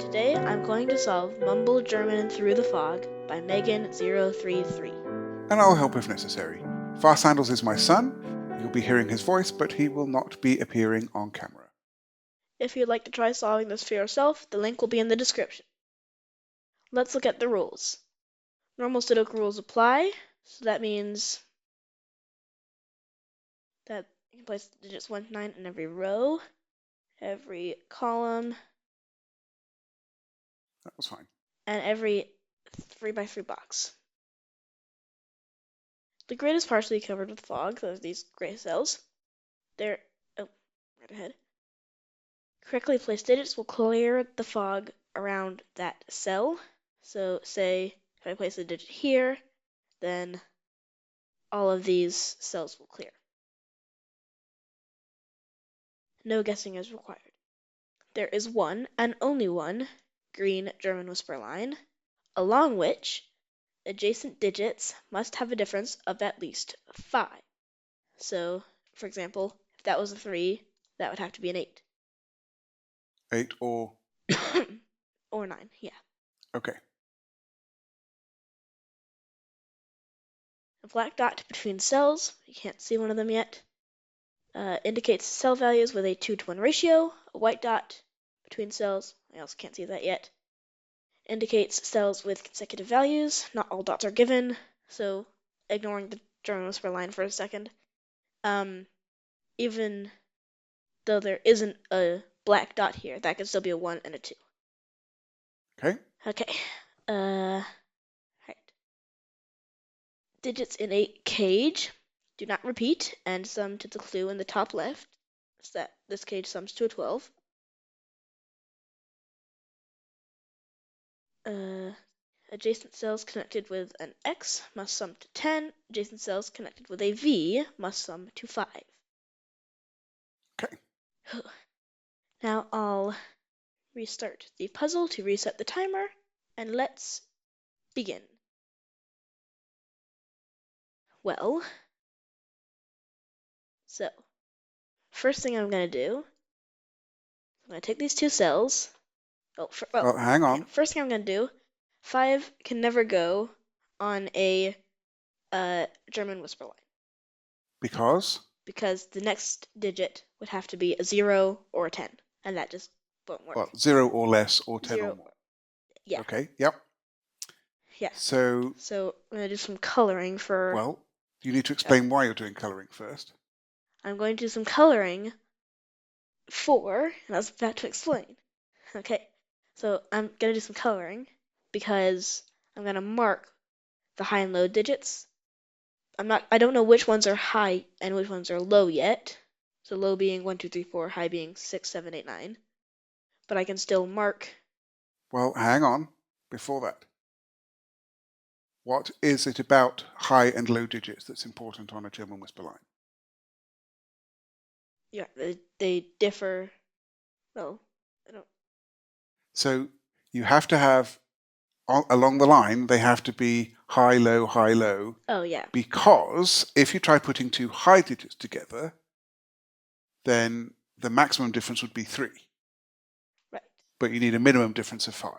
Today I'm going to solve Mumble German Through the Fog by Meggen033. And I'll help if necessary. FastSandals is my son. You'll be hearing his voice, but he will not be appearing on camera. If you'd like to try solving this for yourself, the link will be in the description. Let's look at the rules. Normal Sudoku rules apply, so that means that you can place digits 1 to 9 in every row, every column, That was fine. and every 3x3 box. The grid is partially covered with fog, those are these gray cells. Right ahead. Correctly placed digits will clear the fog around that cell. So say if I place a digit here, then all of these cells will clear. No guessing is required. There is one, and only one, green German whisper line, along which adjacent digits must have a difference of at least 5. So, for example, if that was a 3, that would have to be an 8. 8 or... or 9, yeah. Okay. A black dot between cells, you can't see one of them yet, indicates cell values with a 2-to-1 ratio. A white dot between cells, I also can't see that yet, indicates cells with consecutive values. Not all dots are given, so ignoring the German whisper line for a second. Even though there isn't a black dot here, that could still be a 1 and a 2. Okay. Okay. Right. Digits in a cage do not repeat and sum to the clue in the top left. So that this cage sums to a 12. Adjacent cells connected with an X must sum to 10. Adjacent cells connected with a V must sum to 5. Okay. Now I'll restart the puzzle to reset the timer, and let's begin. Well, so first thing I'm going to do, I'm going to take these two cells. Well, hang on. First thing I'm going to do, 5 can never go on a German whisper line. Because? Because the next digit would have to be a 0 or a 10, and that just won't work. Well, 0 or less or 10 0, or more. yeah. Okay, yep. Yeah. So I'm going to do some coloring for... Well, you need to explain why you're doing colouring first. I'm going to do some coloring for... And I was about to explain. Okay. So I'm going to do some coloring because I'm going to mark the high and low digits. I don't know which ones are high and which ones are low yet. So low being 1, 2, 3, 4, high being 6, 7, 8, 9. But I can still mark. Well, hang on. Before that, what is it about high and low digits that's important on a German whisper line? Yeah, they differ. Well, I don't. So you have to have, along the line, they have to be high, low, high, low. Oh, yeah. Because if you try putting two high digits together, then the maximum difference would be 3. Right. But you need a minimum difference of 5.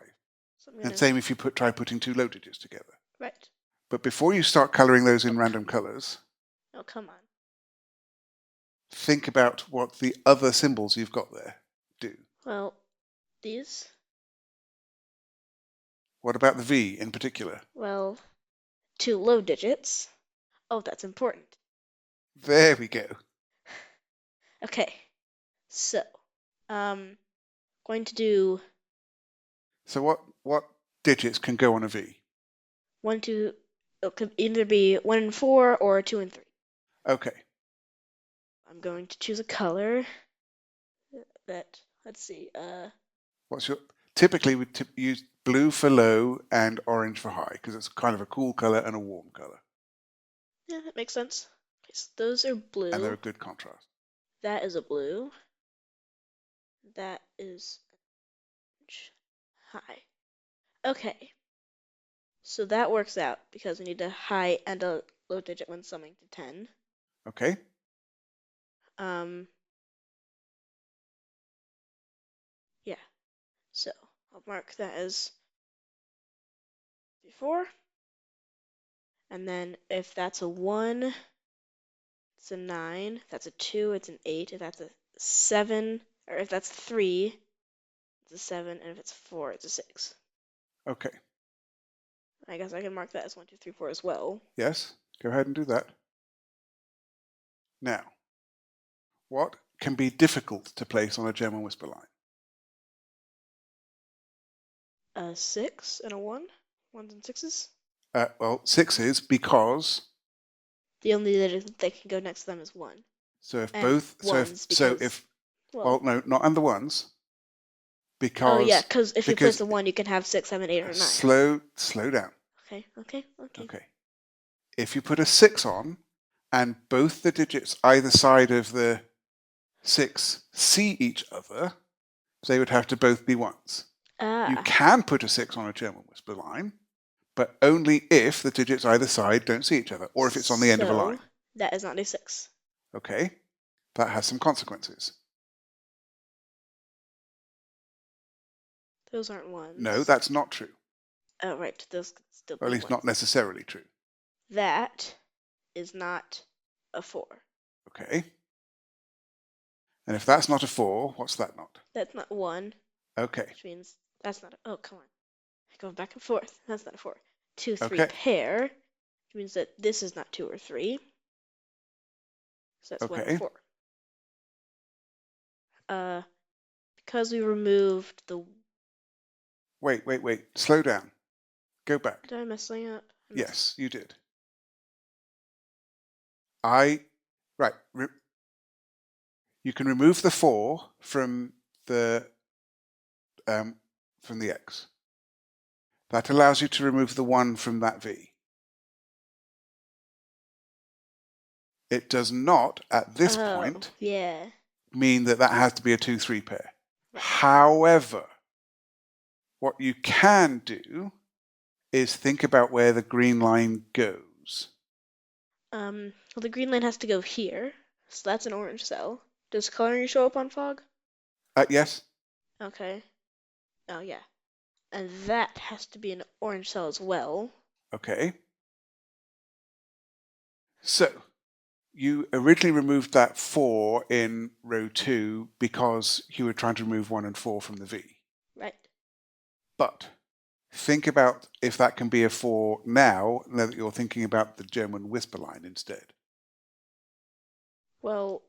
So And same if you try putting two low digits together. Right. But before you start colouring those in random colours, oh, come on. think about what the other symbols you've got there do. Well, these. What about the V in particular? Well, 2 low digits. Oh, that's important. There we go. Okay. So, going to do So what digits can go on a V? 1, 2. It could either be 1 and 4 or 2 and 3. Okay. I'm going to choose a color that, let's see, Typically we use blue for low and orange for high because it's kind of a cool color and a warm color. Yeah, that makes sense. Okay, so those are blue. And they're a good contrast. That is a blue. That is high. Okay. So that works out because we need a high and a low digit when summing to 10. Okay. Yeah. So I'll mark that as 4. And then if that's a 1, it's a 9. If that's a 2, it's an 8. If that's a 7, or if that's 3, it's a 7. And if it's 4, it's a 6. Okay. I guess I can mark that as 1, 2, 3, 4 as well. Yes, go ahead and do that. Now, what can be difficult to place on a German whisper line? A 6 and a 1. 1s and 6s. Well, 6s because The only digit that can go next to them is 1. so if And both 1s because, well no, not and the ones oh yeah, because because if you place a 1, you can have 6, 7, 8, or 9. slow down. Okay. Okay. If you put a 6 on and both the digits either side of the 6 see each other, they would have to both be 1s. You can put a 6 on a German whisper line, but only if the digits either side don't see each other, or if it's on the end of a line. That is not a 6. Okay, that has some consequences. Those aren't 1s. No, that's not true. Oh, right. Those could still be Or at least 1s. not necessarily true. That is not a 4. Okay. And if that's not a 4, what's that not? That's not 1. Okay. Which means that's not a, oh, come on. Going back and forth. That's not a 4. 2, 3 Okay. pair. Which means that this is not 2 or 3. So that's 1 or 4. Because we removed the... Wait. Slow down. Go back. Did I mess something up? Yes, you did. Right. You can remove the 4 from the X. That allows you to remove the 1 from that V. It does not, at this point, mean that that has to be a 2-3 pair. Right. However, what you can do is think about where the green line goes. Well, the green line has to go here, so that's an orange cell. Does coloring show up on fog? Yes. Okay. Oh, yeah. And that has to be an orange cell as well. Okay. So, you originally removed that 4 in row 2 because you were trying to remove 1 and 4 from the V. Right. But think about if that can be a 4 now that you're thinking about the German whisper line instead. Well,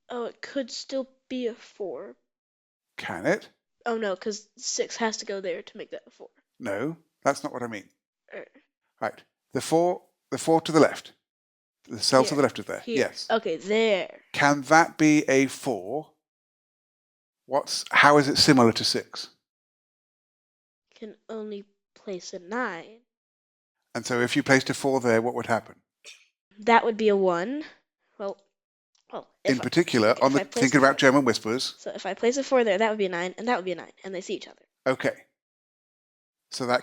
oh, it could still be a 4. Can it? Oh, no, because 6 has to go there to make that a 4. No, that's not what I mean. Right. The 4 to the left. The cell here, to the left of there. Here. Yes. Okay, there. Can that be a 4? How is it similar to 6? Can only place a 9. And so if you placed a 4 there, what would happen? That would be a 1. Well, in particular, thinking about German whispers. So if I place a 4 there, that would be a 9, and that would be a 9, and they see each other. Okay. So that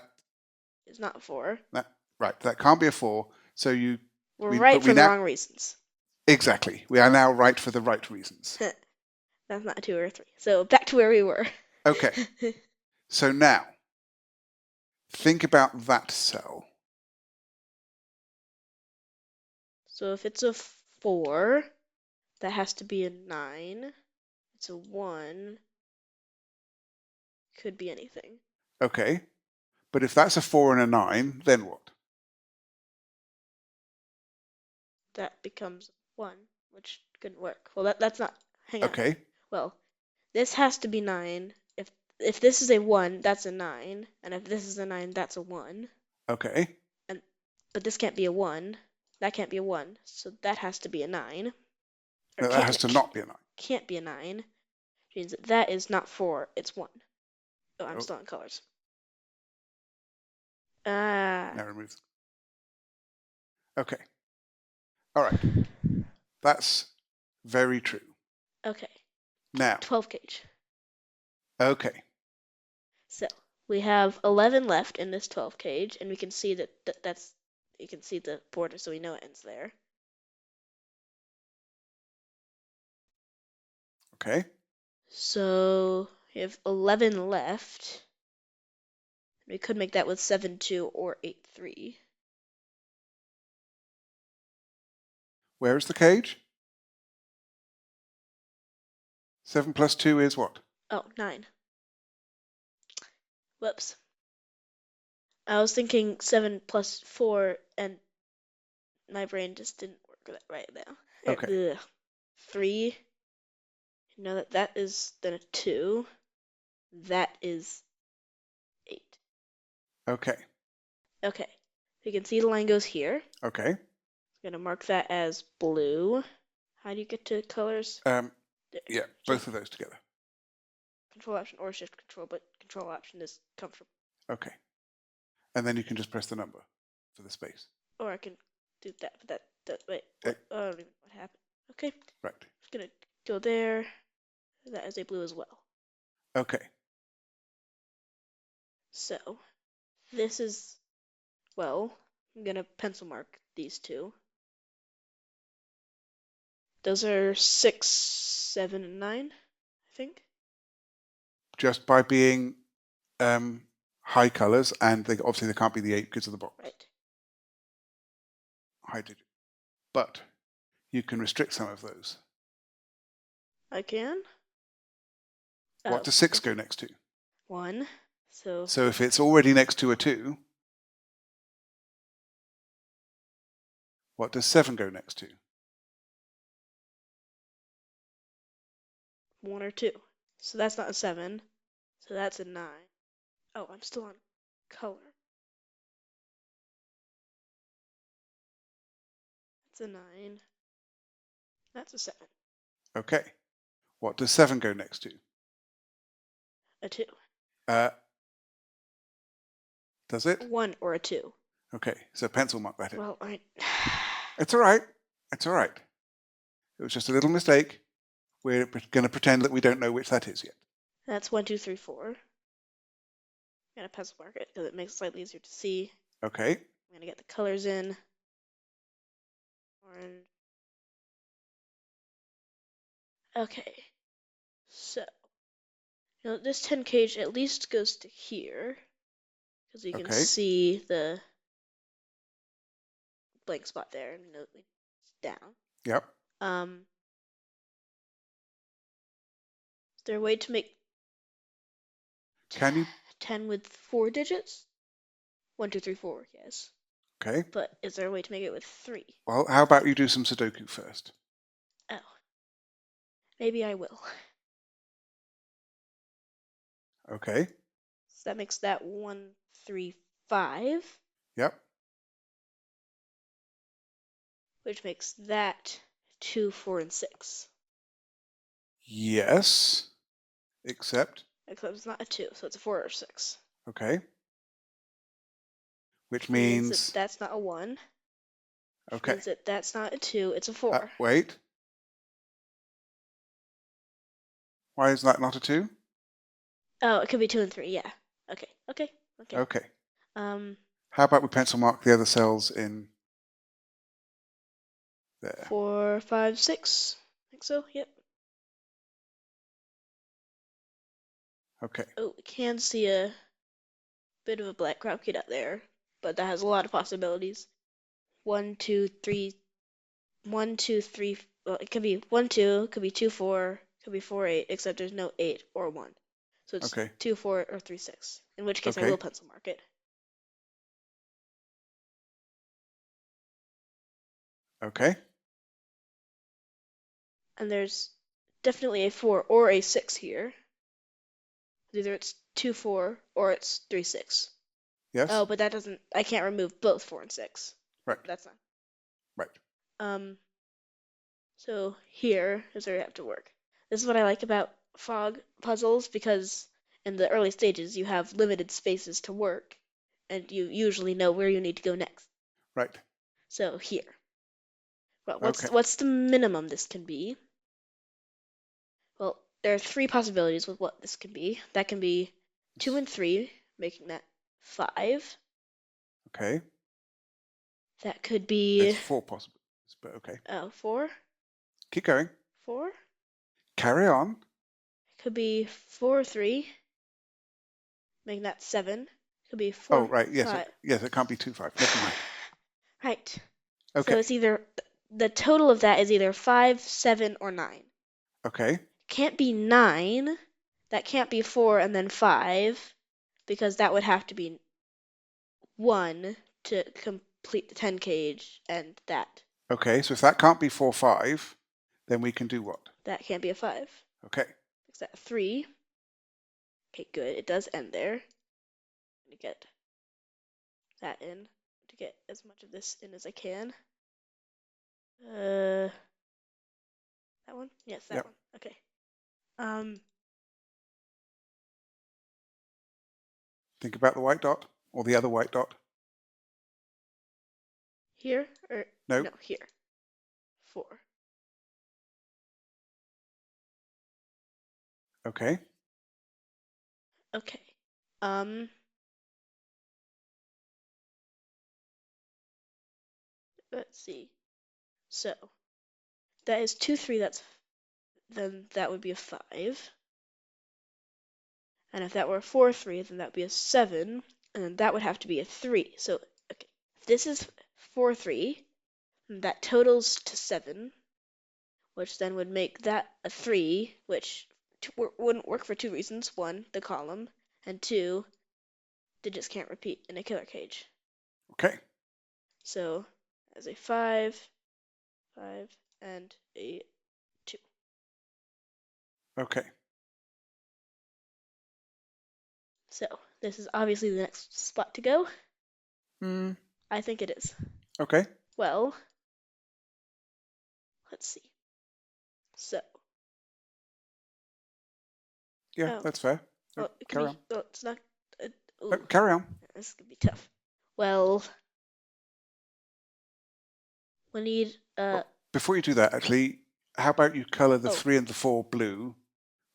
is not a 4. Right, that can't be a 4. So we're right for the wrong reasons. Exactly. We are now right for the right reasons. That's not a 2 or a 3. So back to where we were. Okay. So now, think about that cell. So if it's a 4, that has to be a 9. It's a 1. Could be anything. Okay. But if that's a 4 and a 9, then what? That becomes 1, which couldn't work. Well, that's not... Hang on. Okay. Well, this has to be 9. If this is a 1, that's a 9. And if this is a 9, that's a 1. Okay. But this can't be a 1. That can't be a 1. So that has to be a 9. No, that has to not be a 9. Can't be a 9. Which means that is not 4, it's 1. Oh, I'm still in colors. Now remove them. Okay. All right. That's very true. Okay. Now. 12 gauge. Okay. So we have 11 left in this 12 gauge, and we can see that's you can see the border, so we know it ends there. Okay. So We have 11 left. We could make that with 7-2 or 8-3. Where is the cage? 7 plus 2 is what? Oh, 9. Whoops. I was thinking 7 plus 4, and my brain just didn't work right now. Okay. 3. You know that is then a 2. That is 8. Okay. Okay. You can see the line goes here. Okay. I'm going to mark that as blue. How do you get to colors? Yeah, both of those together. Control Option or Shift Control, but Control Option is comfortable. Okay. And then you can just press the number for the space. Or I can do that, but wait, what? I don't even know what happened. Okay. Right. Just gonna go there. That is a blue as well. Okay. So, this is, well, I'm gonna pencil mark these two. Those are 6, 7, and 9, I think. Just by being high colors, and obviously they can't be the 8 because of the box. Right. High digit. But you can restrict some of those. I can. What does 6 go next to? 1. So if it's already next to a 2, what does 7 go next to? 1 or 2. So that's not a 7. So that's a 9. Oh, I'm still on color. That's a 9. That's a 7. Okay. What does 7 go next to? A 2. Does it? 1 or a 2. Okay, so pencil mark that in. Well, It's all right. It's all right. It was just a little mistake. We're going to pretend that we don't know which that is yet. That's 1, 2, 3, 4. I'm gonna pencil mark it because it makes it slightly easier to see. Okay. I'm gonna get the colors in. Orange. Okay. So, this 10 cage at least goes to here because you can see the blank spot there and it's down. Yep. Is there a way to make Can you? 10 with 4 digits? 1, 2, 3, 4, yes. Okay. But is there a way to make it with 3? Well, how about you do some Sudoku first? Oh. Maybe I will. Okay. So that makes that 1, 3, 5. Yep. Which makes that 2, 4, and 6. Yes. Except Except it's not a 2, so it's a 4 or 6. Okay. Which means means that that's not a 1. Which okay. means that that's not a 2, it's a 4. Wait. Why is that not a 2? Oh, it could be 2 and 3, yeah. Okay. Okay. How about we pencil mark the other cells in there? 4, 5, 6. I think so, yep. Okay. Oh, we can see a bit of a black crowd kid out there, but that has a lot of possibilities. 1, 2, 3. 1, 2, 3. Well, it could be 1, 2, could be 2, 4, could be 4, 8, except there's no 8 or 1. So it's Okay. 2, 4, or 3, 6. In which case I Okay. will pencil mark it. Okay. And there's definitely a 4 or a 6 here. Either it's 2, 4, or it's 3, 6. Yes. Oh, but that doesn't, I can't remove both 4 and 6. Right. That's not. Right. So here is where you have to work. This is what I like about fog puzzles, because in the early stages you have limited spaces to work, and you usually know where you need to go next. Right. So here. Well, Okay. what's the minimum this can be? Well, there are 3 possibilities with what this can be. That can be 2 and 3, making that 5. Okay. That could be... There's 4 possibilities, but okay. Oh, 4? Keep going. 4? Carry on. Could be 4, 3, making that 7. Could be 4, Oh, right. Yes, 5. it can't be 2, 5. Never mind. Right. So Okay. it's either the total of that is either 5, 7, or 9. Okay. Can't be 9. That can't be 4 and then 5, because that would have to be 1 to complete the 10 cage and that. Okay. So if that can't be 4, 5, then we can do what? That can't be a 5. Okay. Is that 3? Okay, good. It does end there. I'm going to get that in to get as much of this in as I can. That one? Yes, that Yep. one. Okay. Think about the white dot or the other white dot. Here or No. no, here. 4. Okay. Okay. Let's see. So that is 2, 3. Then that would be a 5. And if that were a 4, 3, then that would be a 7. And then that would have to be a 3. So okay, if this is 4, 3, that totals to 7, which then would make that a 3, which wouldn't work for 2 reasons. 1, the column, and 2, digits can't repeat in a killer cage. Okay. So as a 5, 5, and a 2. Okay. So this is obviously the next spot to go. Hmm. I think it is. Okay. Well, let's see. So, Yeah, oh, that's fair. well, it could Carry be. on. Oh, it's not. Oh, Ooh, carry on. this could be tough. Well, we need. Oh, before you do that, actually, how about you color the Oh, 3 and the 4 blue,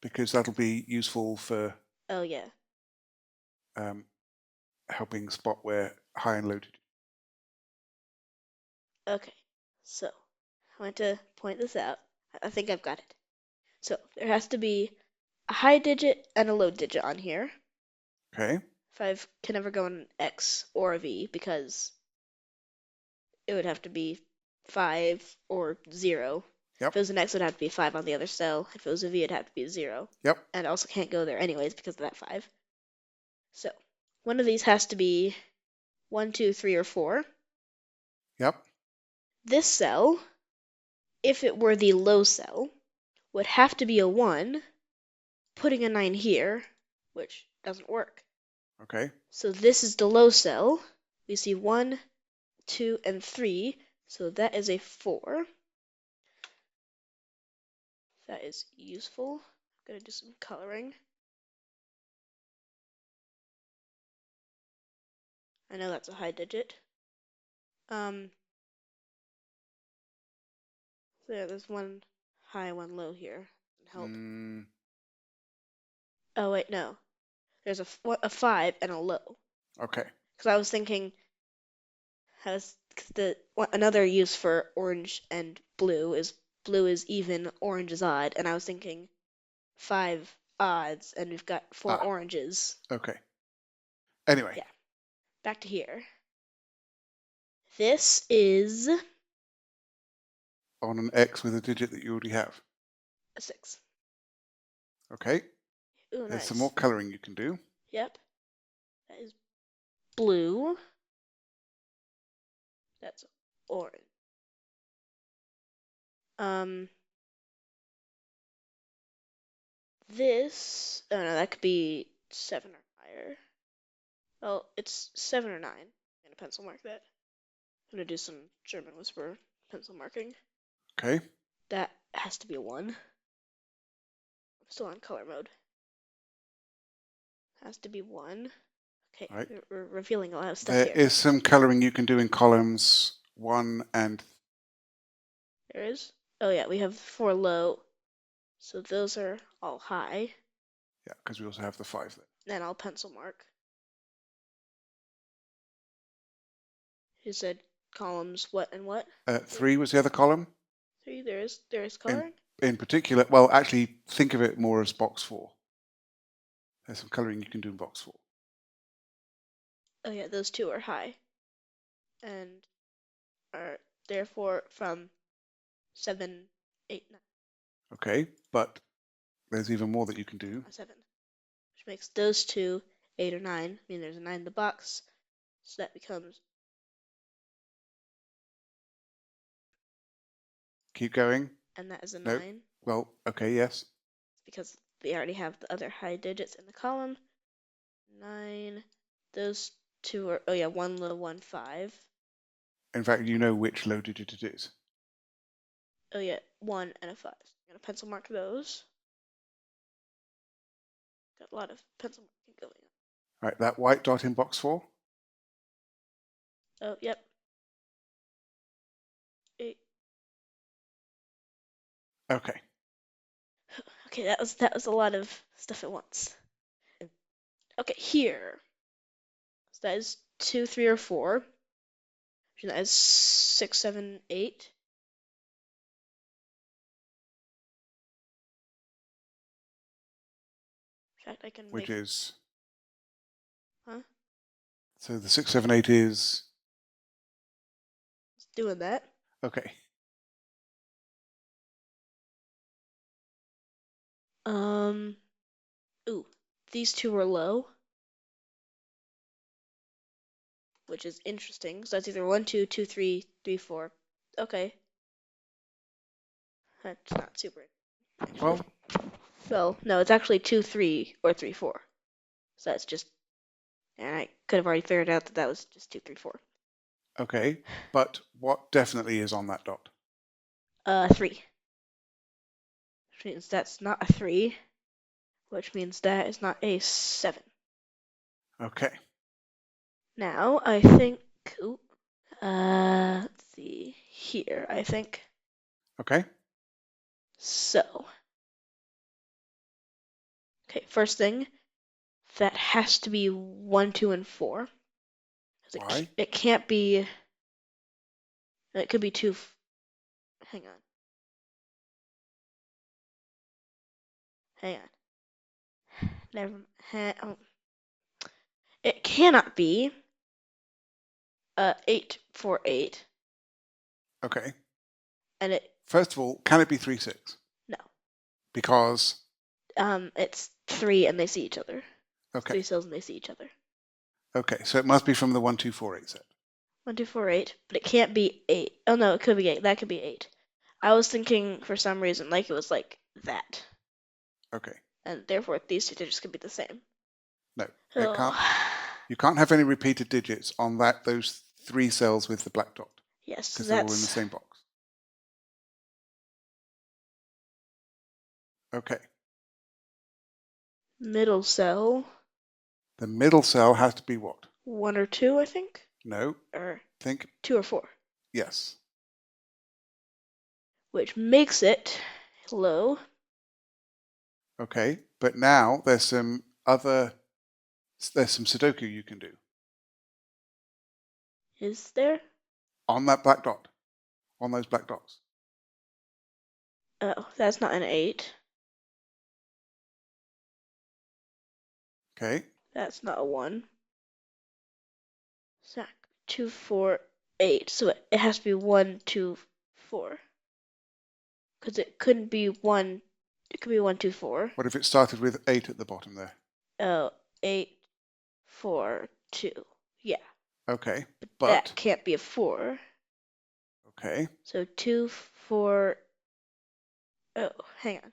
because that'll be useful for oh yeah. helping spot where high and low digits. Okay. So, I want to point this out. I think I've got it. So there has to be a high digit and a low digit on here. Okay. 5 can never go in an X or a V because it would have to be 5 or 0. Yep. If it was an X, it would have to be 5 on the other cell. If it was a V, it'd have to be a 0. Yep. And it also can't go there anyways because of that 5. So one of these has to be 1, 2, 3, or 4. Yep. This cell, if it were the low cell, would have to be a 1, putting a 9 here, which doesn't work. Okay. So this is the low cell. We see 1, 2, and 3. So that is a 4. That is useful. I'm going to do some coloring. I know that's a high digit. There's one high, one low here. Help. Oh, wait, no. There's a 5 and a low. Okay. Because I was thinking, another use for orange and blue is even, orange is odd, and I was thinking 5 odds, and we've got 4 oranges. Okay. Anyway. Yeah. Back to here. This is On an X with a digit that you already have. a 6. Okay. Ooh, There's some nice. more coloring you can do. Yep. That is blue. That's orange. This, oh no, that could be 7 or higher. Well, it's 7 or 9. I'm going to pencil mark that. I'm going to do some German whisper pencil marking. Okay. That has to be a 1. I'm still on color mode. Has to be 1. Okay, Right. we're revealing a lot of stuff There here. is some coloring you can do in columns 1 and... There is? Oh yeah, we have 4 low. So those are all high. Yeah, because we also have the 5 there. Then I'll pencil mark. You said columns what and what? 3 was the other column. 3, there is coloring? in particular, well, actually, think of it more as box 4. There's some coloring you can do in box 4. Oh yeah, those two are high and are therefore from 7, 8, 9. Okay, but there's even more that you can do. 7, which makes those two 8 or 9. I mean, there's a 9 in the box, so that becomes. Keep going. And that is a No. 9. Well, okay, yes. Because we already have the other high digits in the column. 9. Those two are, oh yeah, 1 low, 1 5. In fact, you know which low digit it is. Oh yeah, 1 and a 5. So I'm going to pencil mark those. Got a lot of pencil marking going on. All right, that white dot in box 4. Oh, yep. 8. Okay. Okay, that was a lot of stuff at once. Okay, here. So that is 2, 3, or 4. That is 6, 7, 8. In fact, I can Which make. is. Huh? So the 6, 7, 8 is. It's doing that. Okay. Ooh, these two are low, which is interesting. So that's either 1, 2, 2, 3, 3, 4. Okay. That's not super. Well, Well, no, it's actually 2, 3, or 3, 4. So that's just. And I could have already figured out that that was just 2, 3, 4. okay. But what definitely is on that dot? 3. Which means that's not a 3, which means that is not a 7. Okay. Now, I think. Ooh, let's see. Here, I think. Okay. So. Okay, first thing. That has to be 1, 2, and 4. Why? It can't be. It could be 2. Hang on. Hang on. Never. Oh. It cannot be 8, 4, 8. Okay. And it. First of all, can it be 3, 6? No. Because. It's 3 and they see each other. Okay. 3 cells and they see each other. Okay, so it must be from the 1, 2, 4, 8 set. 1, 2, 4, 8. But it can't be 8. Oh no, it could be 8. That could be 8. I was thinking for some reason like it was like that. Okay. And therefore these two digits could be the same. No, it Oh. can't. You can't have any repeated digits on those 3 cells with the black dot. Yes, because they're all in the that's. same box. Okay. Middle cell. The middle cell has to be what? 1 or 2, I think. No. Or Think. 2 or 4. Yes. Which makes it low. Okay. But now there's some Sudoku you can do Is there? on that black dot, on those black dots. Oh, that's not an 8. Okay. That's not a 1. Sac 2, 4, 8. So it has to be 1, 2, 4. Because it couldn't be 1. It could be 1, 2, 4. What if it started with 8 at the bottom there? Oh, 8, 4, 2. Yeah. Okay. That But. can't be a 4. Okay. So 2, 4. Oh, hang on.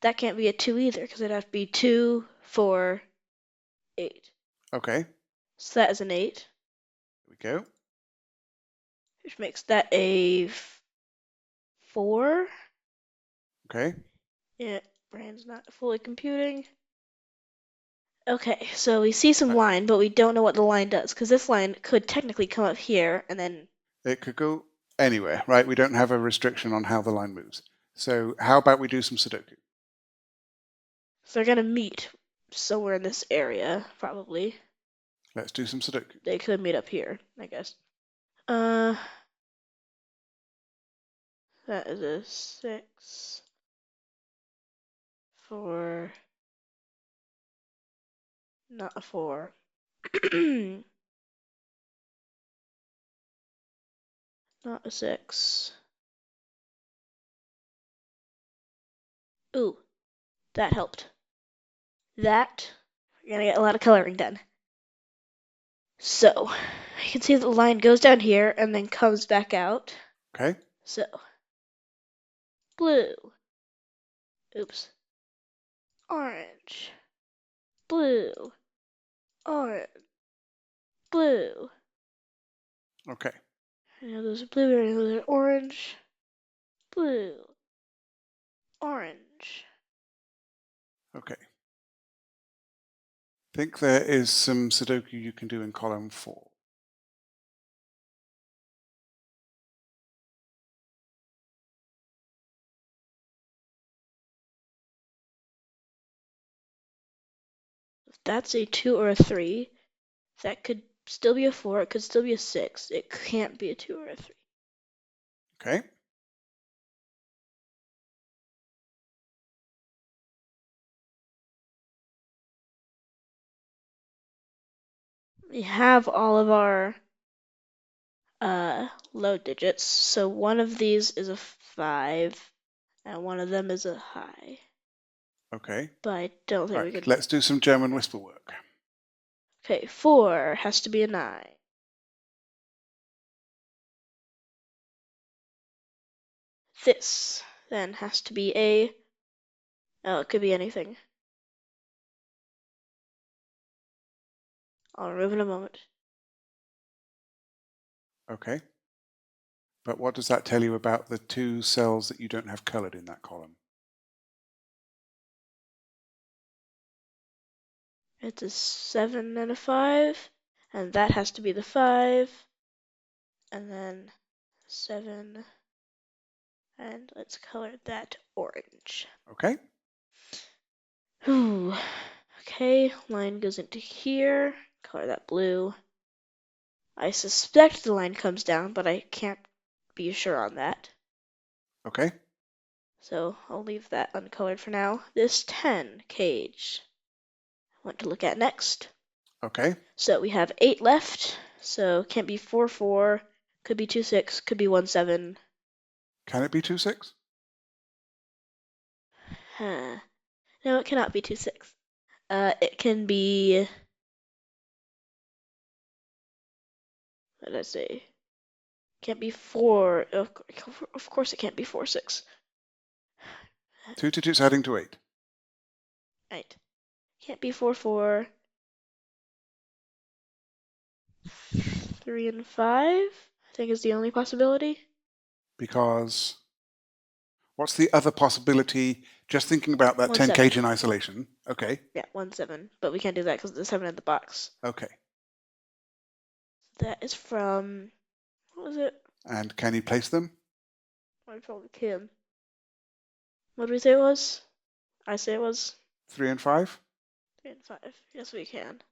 That can't be a 2 either because it'd have to be 2, 4, 8. Okay. So that is an 8. Here we go. Which makes that a 4. Okay. Yeah, brain's not fully computing. Okay, so we see some line, but we don't know what the line does, because this line could technically come up here, and then. It could go anywhere, right? We don't have a restriction on how the line moves. So how about we do some Sudoku? So they're going to meet somewhere in this area, probably. Let's do some Sudoku. They could meet up here, I guess. Uh, That is a 6. 4. Not a 4. Not a 6. Ooh, that helped. That, we're gonna get a lot of coloring done. So, you can see the line goes down here and then comes back out. Okay. So, blue. Oops. Orange. Blue. Orange. Blue. Okay. Now those are blue and those are orange. Blue. Orange. Okay. Think there is some Sudoku you can do in column 4. If that's a 2 or a 3, that could still be a 4, it could still be a 6. It can't be a 2 or a 3. Okay. We have all of our low digits, so one of these is a 5, and one of them is a high. Okay. But I don't think we Right. could. Let's do some German whisper work. Okay, 4 has to be a 9. This then has to be a. Oh, it could be anything. I'll remove in a moment. Okay. But what does that tell you about the 2 cells that you don't have colored in that column? It's a 7 and a 5, and that has to be the 5, and then 7, and let's color that orange. Okay. Ooh. Okay, line goes into here, color that blue. I suspect the line comes down, but I can't be sure on that. Okay. So I'll leave that uncolored for now. This 10 cage I want to look at next. Okay. So we have 8 left, so can't be 4, 4, could be 2, 6, could be 1, 7. Can it be 2, 6? Huh. No, it cannot be 2, 6. It can be, what did I say? Can't be 4, of course it can't be 4, 6. 2 digits adding to 8. Right. Can't be 4, 4. 3 and 5, I think is the only possibility. Because what's the other possibility? Just thinking about that 1, 10 7. cage in isolation. Okay. Yeah, 1, 7. But we can't do that because of the 7 in the box. Okay. That is from, what was it? And can you place them? I probably can. What did we say it was? I say it was 3 and 5? 3 and 5. Yes, we can.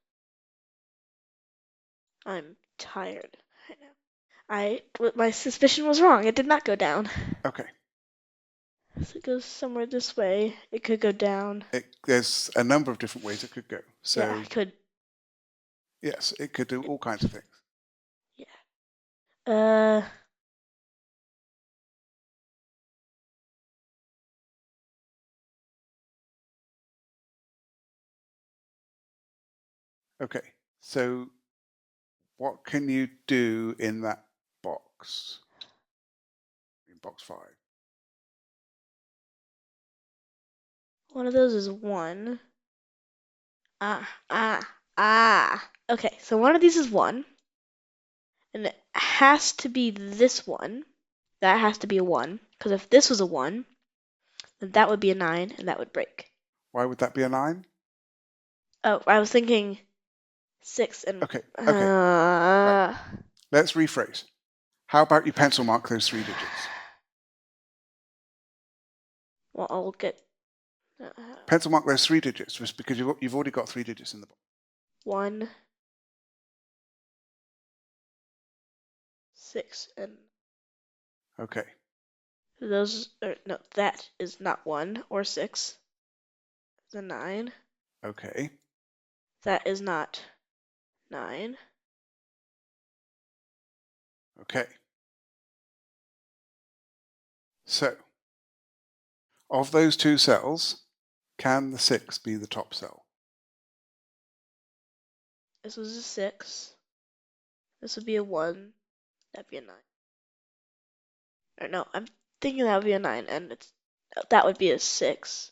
I'm tired right now. My suspicion was wrong. It did not go down. Okay. So it goes somewhere this way. It could go down. There's a number of different ways it could go. So, Yeah, it could. yes, it could do all kinds of things. Yeah. Okay. So, what can you do in that box? In box 5. One of those is 1. Okay, so one of these is 1. And it has to be this one. That has to be a 1. Because if this was a 1, then that would be a 9, and that would break. Why would that be a 9? Oh, I was thinking 6 and. Okay. Okay. Right. Let's rephrase. How about you pencil mark those 3 digits? Well, I'll get. Pencil mark those 3 digits just because you've already got 3 digits in the box. 1, 6, and Okay. Those are, no, that is not 1 or 6. It's a 9. Okay. That is not 9. Okay. So, of those two cells, can the 6 be the top cell? This was a 6. This would be a 1. That'd be a 9. Or no, I'm thinking that would be a 9, and that would be a 6.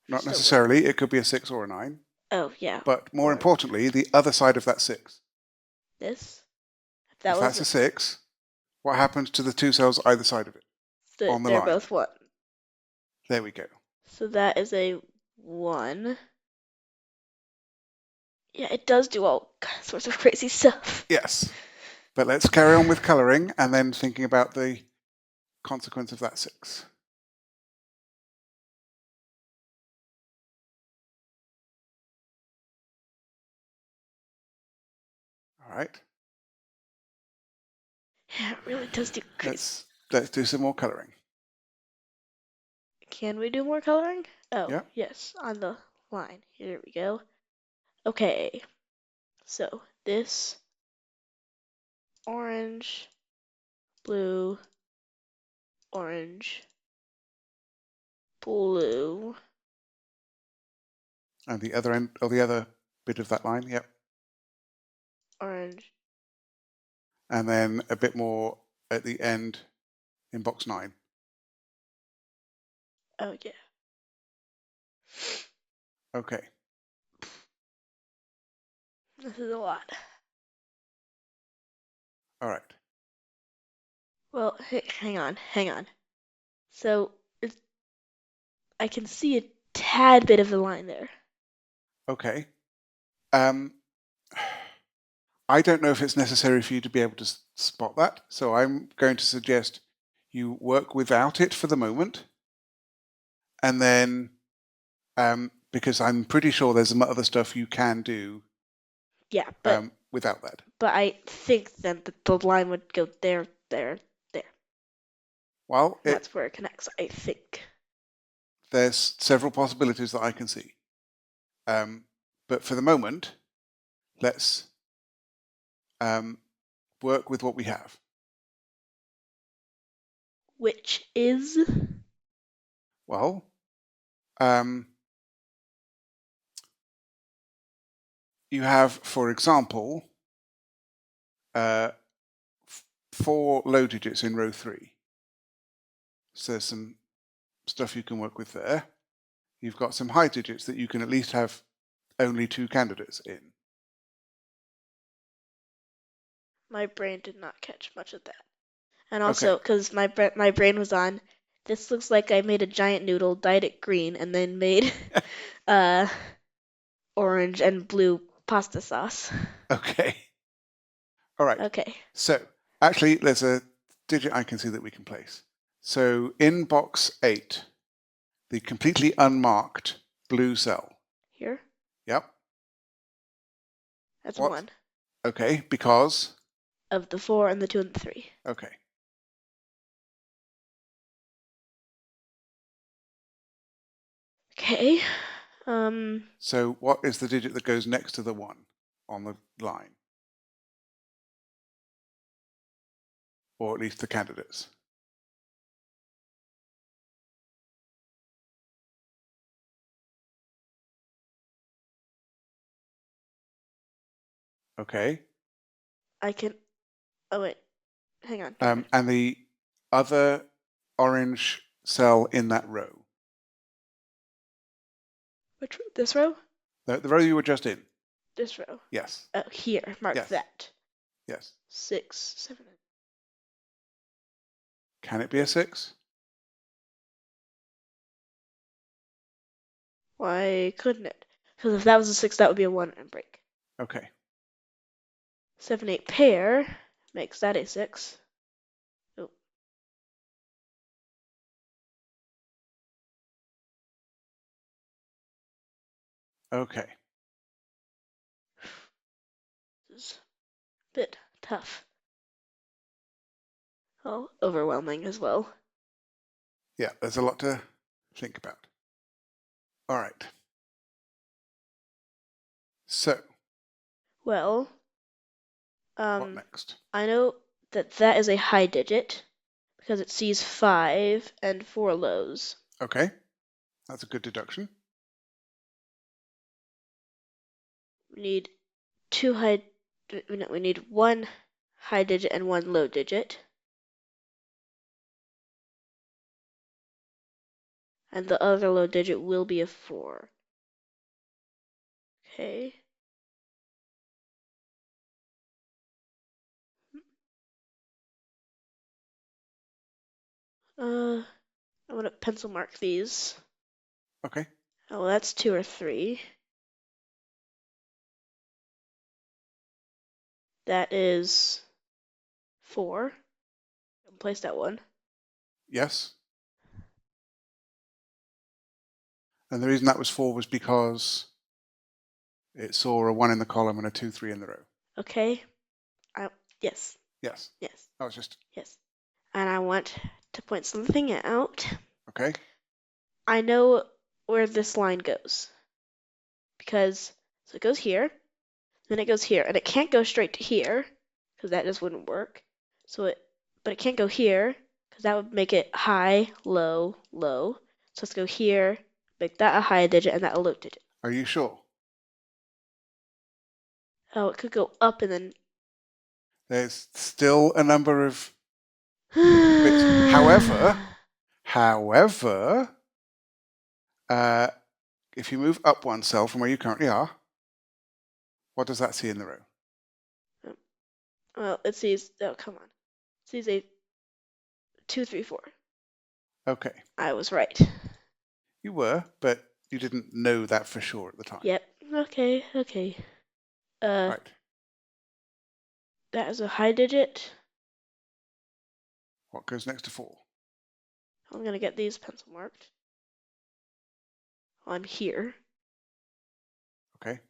Not Still would. necessarily. It could be a 6 or a 9. Oh, yeah. But more Or importantly, the other side of that 6. this. If That was that's a 6, what happens to the two cells either side of it on the they're line? both 1. There we go. So that is a 1. Yeah, it does do all sorts of crazy stuff. Yes. But let's carry on with colouring and then thinking about the consequence of that 6. All right. Yeah, it really does do crazy. Let's do some more colouring. Can we do more coloring? Oh, Yeah. yes, on the line. Here we go. Okay, so this orange, blue, orange, blue, And the other end, or the other bit of that line, yep. orange. And then a bit more at the end in box 9. Oh, yeah. Okay. This is a lot. All right. Well, hang on. So I can see a tad bit of the line there. Okay. I don't know if it's necessary for you to be able to spot that, so I'm going to suggest you work without it for the moment, and then because I'm pretty sure there's some other stuff you can do Yeah, but without that. I think then that the line would go there. Well, That's where it connects, I think. there's several possibilities that I can see. But for the moment, let's work with what we have. Which is? Well, you have, for example, 4 low digits in row 3. So there's some stuff you can work with there. You've got some high digits that you can at least have only 2 candidates in. My brain did not catch much of that. And also, because my brain was on, this looks like I made a giant noodle, dyed it green, and then made orange and blue pasta sauce. Okay. All right. Okay. So actually, there's a digit I can see that we can place. So in box 8, the completely unmarked blue cell. Here? Yep. That's What? 1. Okay, because? Of the 4 and the 2 and the 3. Okay. Okay. So what is the digit that goes next to the 1 on the line? Or at least the candidates. Okay. I can. Oh, wait. Hang on. And the other orange cell in that row. This row? The row you were just in. This row. Yes. Oh, here. Mark Yes. that. Yes. 6, 7. Can it be a 6? Why couldn't it? Because if that was a 6, that would be a 1 and break. Okay. 7, 8 pair makes that a 6. Oh. Okay. This is a bit tough. Oh, overwhelming as well. Yeah, there's a lot to think about. All right. So, Well, what next? I know that is a high digit because it sees 5 and 4 lows. Okay, that's a good deduction. We need we need one high digit and one low digit. And the other low digit will be a 4. Okay. I'm gonna pencil mark these. Okay. Oh, that's 2 or 3. That is 4. Place that one. Yes. And the reason that was 4 was because it saw a 1 in the column and a 2, 3 in the row. Okay. Yes. Yes. Yes. That was just... Yes. And I want to point something out. Okay. I know where this line goes. Because, so it goes here, then it goes here, and it can't go straight to here, because that just wouldn't work. But it can't go here, because that would make it high, low, low. So let's go here, make that a high digit, and that a low digit. Are you sure? Oh, it could go up and then... There's still a number of bits. However, if you move up one cell from where you currently are, what does that see in the row? Well, it sees... Oh, come on. It sees a 2, 3, 4. Okay. I was right. You were, but you didn't know that for sure at the time. Yep. Okay, okay. Right. That is a high digit. What goes next to 4? I'm gonna get these pencil marked. I'm here. Okay.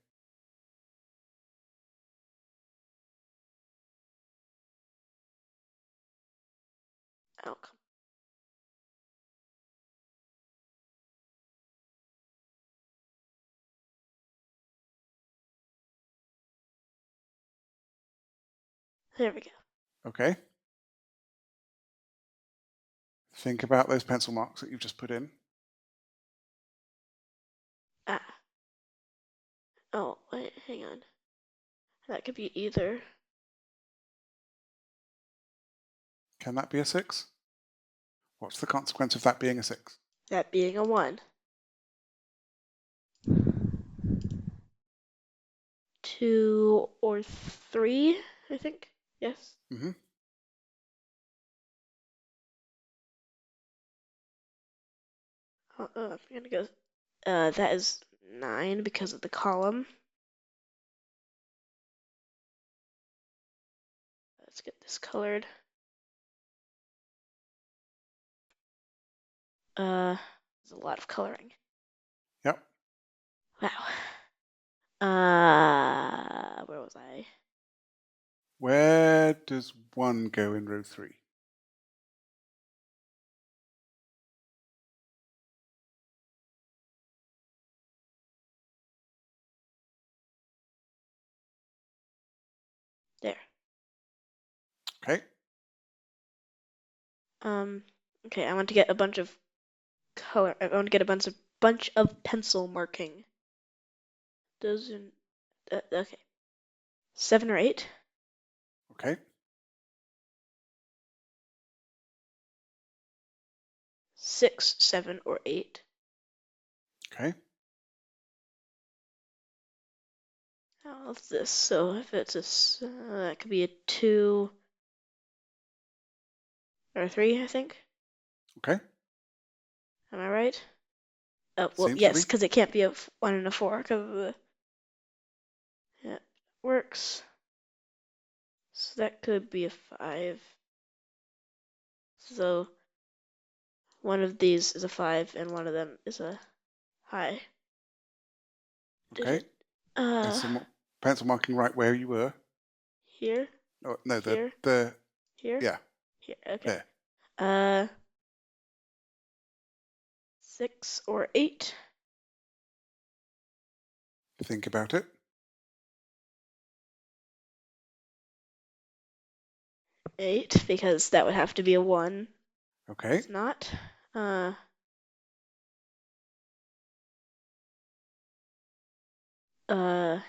Outcome. There we go. Okay. Think about those pencil marks that you've just put in. Ah. Oh, wait, hang on. That could be either. Can that be a 6? What's the consequence of that being a 6? That being a 1. 2 or 3, I think. Yes. Mm-hmm. I'm gonna go. That is 9 because of the column. Let's get this colored. There's a lot of coloring. Yep. Wow. Where was I? Where does 1 go in row 3? There. Okay. Okay, I want to get a bunch of color. I want to get a bunch of pencil marking. Those are okay. 7 or 8. Okay. 6, 7, or 8. Okay. How's this? So if it's that could be a 2 or a 3, I think. Okay. Am I right? Oh, well, Seems to yes, be. because it can't be a 1 and a 4. Yeah, works. So that could be a 5. So one of these is a 5, and one of them is a high Okay. digit. And some pencil marking right where you were. Here, Oh, no, here, the here, yeah, here. Okay. there. 6 or 8. Think about it. 8, because that would have to be a 1. Okay. It's not. Hang on.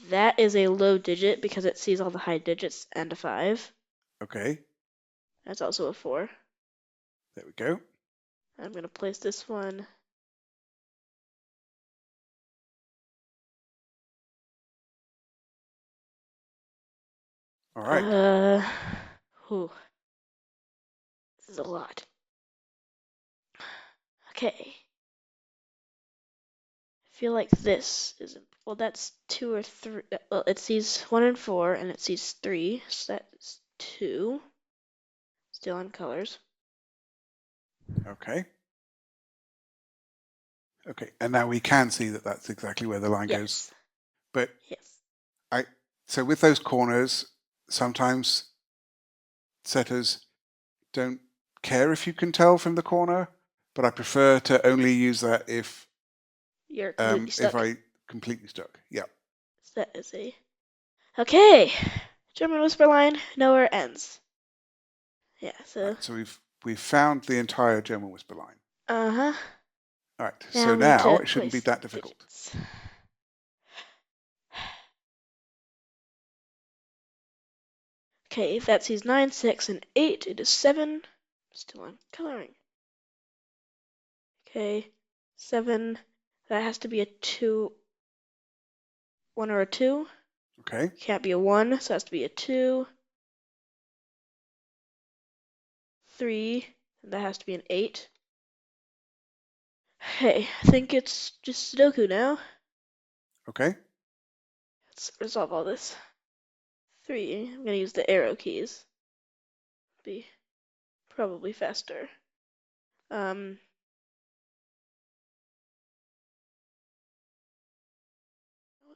That is a low digit because it sees all the high digits and a 5. Okay. That's also a 4. There we go. I'm going to place this one. All right. Whew. This is a lot. Okay. I feel like this is, well, that's 2 or 3. Well, it sees 1 and 4, and it sees 3, so that's 2. Still on colors. Okay. Okay. And now we can see that that's exactly where the line goes. Yes. But Yes. so with those corners, sometimes setters don't care if you can tell from the corner, but I prefer to only use that if You're completely stuck. I completely stuck. Yeah. So that is a... Okay. German whisper line nowhere ends. Yeah, so... Right, so we've found the entire German whisper line. Uh-huh. All right. Now So we need now to it shouldn't be place that difficult. digits. Okay, if that sees 9, 6, and 8, it is 7. Still on coloring. Okay, 7. That has to be a 2. 1 or a 2. Okay. Can't be a 1, so it has to be a 2. 3. And that has to be an 8. Okay, I think it's just Sudoku now. Okay. Let's resolve all this. 3. I'm going to use the arrow keys. Be probably faster. Let's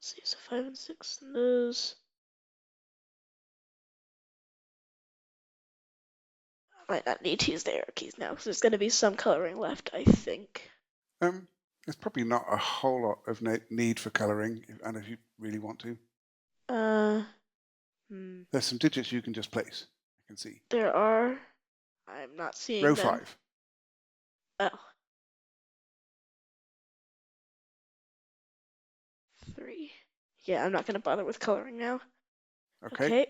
see, so 5 and 6 and those. I might not need to use the arrow keys now because there's going to be some coloring left, I think. There's probably not a whole lot of need for coloring, and if you really want to. There's some digits you can just place. I can see. There are. I'm not seeing Row them. 5. Oh. 3. Yeah, I'm not going to bother with coloring now. Okay.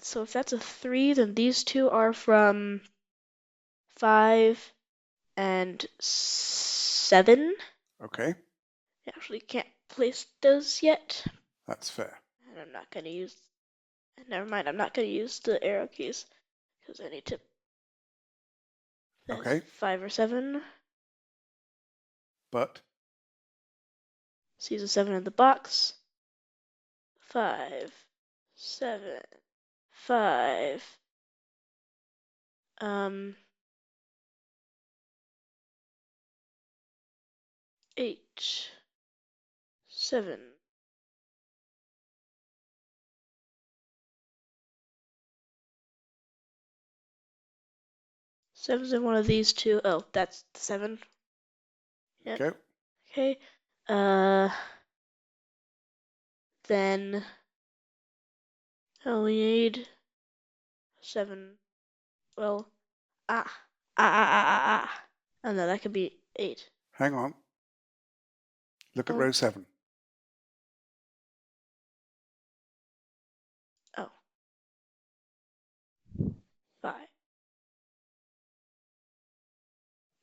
So if that's a 3, then these two are from 5 and 7. Okay. Actually can't place those yet. That's fair. And I'm not going to use... Never mind, I'm not going to use the arrow keys because I need to... Okay. 5 or 7. But? Sees a 7 in the box. 5, 7, 5. 8, 7. Seven's in one of these two. Oh, that's 7. Yep. Go. Okay. Then we need 7. Well, ah. Oh no, that could be 8. Hang on. Look at row 7. Oh. 5.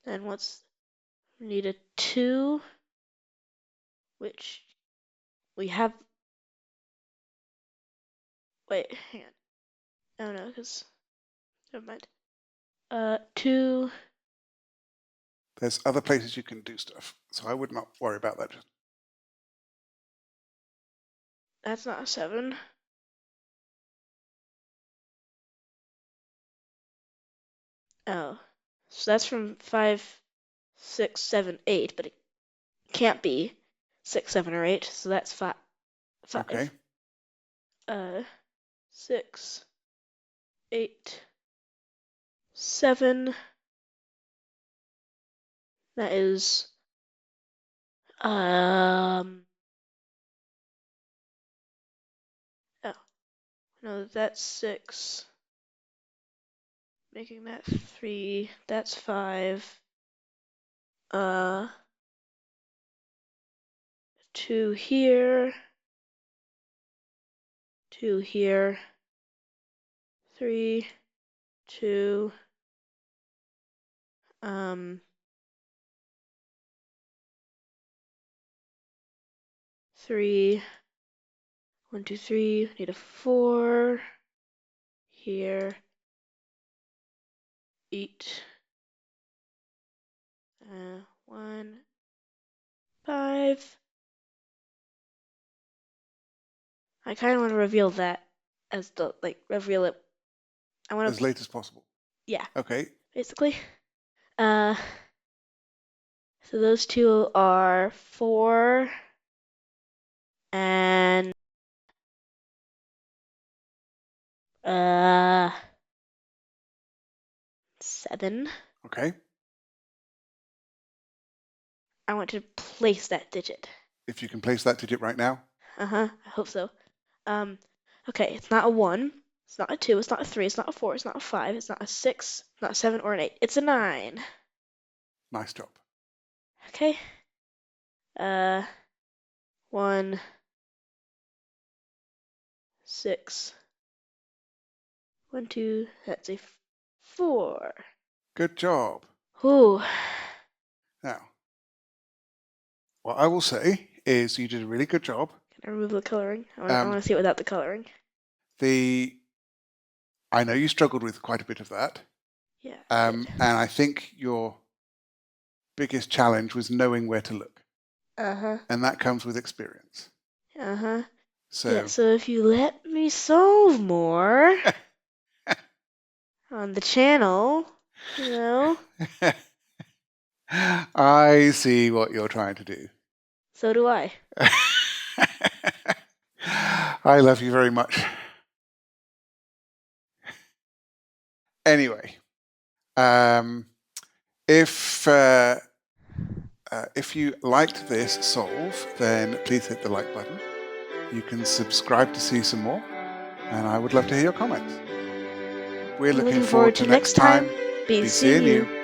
Then we need a 2, which we have. Wait, hang on. Oh no, because never mind. 2. There's other places you can do stuff, so I would not worry about that. That's not a 7. Oh, so that's from 5, 6, 7, 8, but it can't be 6, 7, or 8. So that's 5. Okay. 6, 8, 7. That is, oh, no, that's 6. Making that 3, that's 5. 2 here, 2 here, 3, 2, 3, 1, 2, 3, need a 4, here, 8, 1, 5. I kind of want to reveal that as reveal it. I want As to, late as possible. yeah, Okay. basically. So those two are 4 and 7. Okay. I want to place that digit. If you can place that digit right now. I hope so. Okay, it's not a 1, it's not a 2, it's not a 3, it's not a 4, it's not a 5, it's not a 6, it's not a 7 or an 8. It's a 9. Nice job. Okay. 1, 6, 1, 2, that's a 4. Good job. Ooh. Now, what I will say is you did a really good job. Can I remove the coloring? I want to see it without the coloring. I know you struggled with quite a bit of that. Yeah. And I think your biggest challenge was knowing where to look. And that comes with experience. So, yeah, so if you let me solve more on the channel, you know. I see what you're trying to do. So do I. I love you very much. Anyway, if you liked this solve, then please hit the like button. You can subscribe to see some more, and I would love to hear your comments. We're looking forward to next time. Be seeing you.